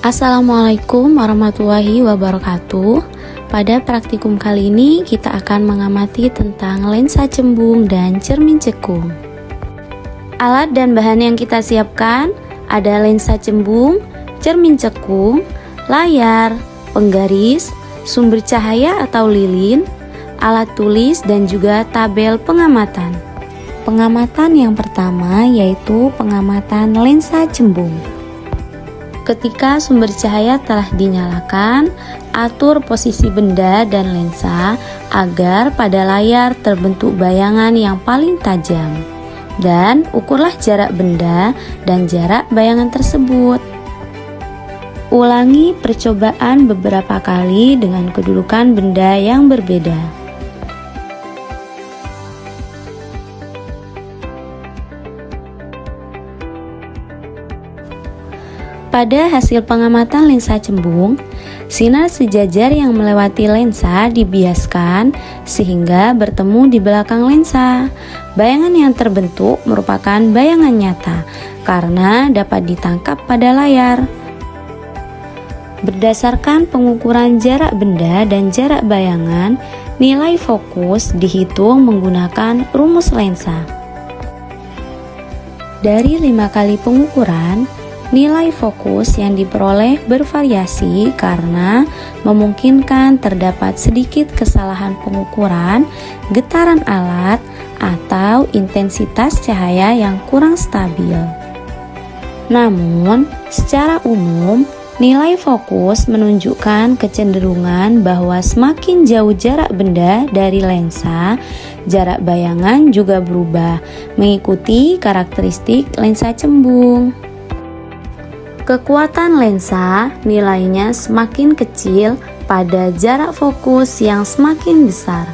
Assalamualaikum warahmatullahi wabarakatuh. Pada praktikum kali ini kita akan mengamati tentang lensa cembung dan cermin cekung. Alat dan bahan yang kita siapkan ada lensa cembung, cermin cekung, layar, penggaris, sumber cahaya atau lilin, alat tulis dan juga tabel pengamatan. Pengamatan yang pertama yaitu pengamatan lensa cembung. Ketika sumber cahaya telah dinyalakan, atur posisi benda dan lensa agar pada layar terbentuk bayangan yang paling tajam. Dan ukurlah jarak benda dan jarak bayangan tersebut. Ulangi percobaan beberapa kali dengan kedudukan benda yang berbeda. Pada hasil pengamatan lensa cembung, sinar sejajar yang melewati lensa dibiaskan sehingga bertemu di belakang lensa. Bayangan yang terbentuk merupakan bayangan nyata karena dapat ditangkap pada layar. Berdasarkan pengukuran jarak benda dan jarak bayangan, nilai fokus dihitung menggunakan rumus lensa. Dari 5 kali pengukuran, nilai fokus yang diperoleh bervariasi karena memungkinkan terdapat sedikit kesalahan pengukuran, getaran alat, atau intensitas cahaya yang kurang stabil. Namun, secara umum, nilai fokus menunjukkan kecenderungan bahwa semakin jauh jarak benda dari lensa, jarak bayangan juga berubah mengikuti karakteristik lensa cembung. Kekuatan lensa nilainya semakin kecil pada jarak fokus yang semakin besar.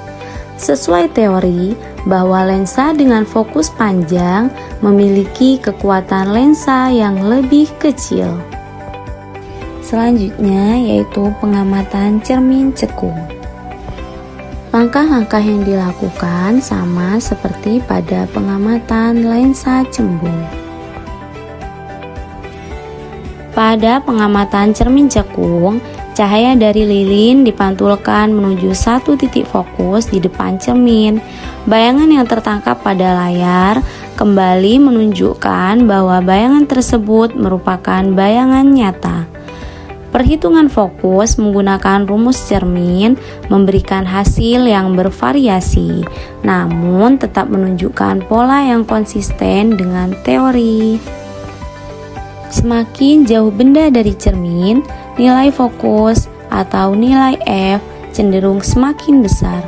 Sesuai teori bahwa lensa dengan fokus panjang memiliki kekuatan lensa yang lebih kecil. Selanjutnya yaitu pengamatan cermin cekung. Langkah-langkah yang dilakukan sama seperti pada pengamatan lensa cembung. Pada pengamatan cermin cekung, cahaya dari lilin dipantulkan menuju satu titik fokus di depan cermin. Bayangan yang tertangkap pada layar kembali menunjukkan bahwa bayangan tersebut merupakan bayangan nyata. Perhitungan fokus menggunakan rumus cermin memberikan hasil yang bervariasi, namun tetap menunjukkan pola yang konsisten dengan teori. Semakin jauh benda dari cermin, nilai fokus atau nilai F cenderung semakin besar,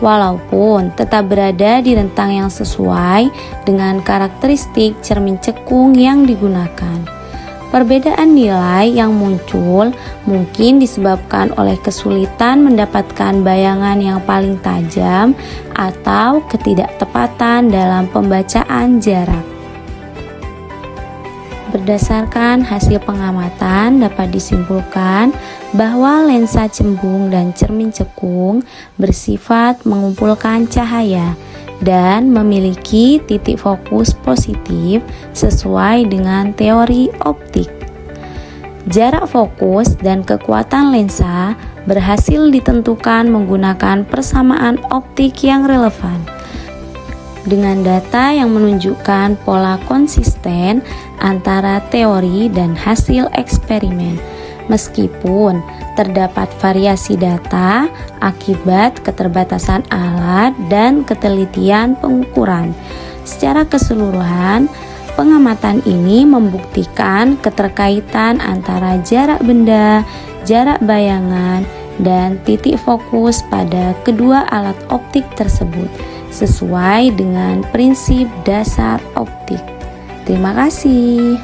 walaupun tetap berada di rentang yang sesuai dengan karakteristik cermin cekung yang digunakan. Perbedaan nilai yang muncul mungkin disebabkan oleh kesulitan mendapatkan bayangan yang paling tajam atau ketidaktepatan dalam pembacaan jarak. Berdasarkan hasil pengamatan dapat disimpulkan bahwa lensa cembung dan cermin cekung bersifat mengumpulkan cahaya dan memiliki titik fokus positif sesuai dengan teori optik. Jarak fokus dan kekuatan lensa berhasil ditentukan menggunakan persamaan optik yang relevan. Dengan data yang menunjukkan pola konsisten antara teori dan hasil eksperimen, meskipun terdapat variasi data akibat keterbatasan alat dan ketelitian pengukuran. Secara keseluruhan, pengamatan ini membuktikan keterkaitan antara jarak benda, jarak bayangan, dan titik fokus pada kedua alat optik tersebut sesuai dengan prinsip dasar optik. Terima kasih.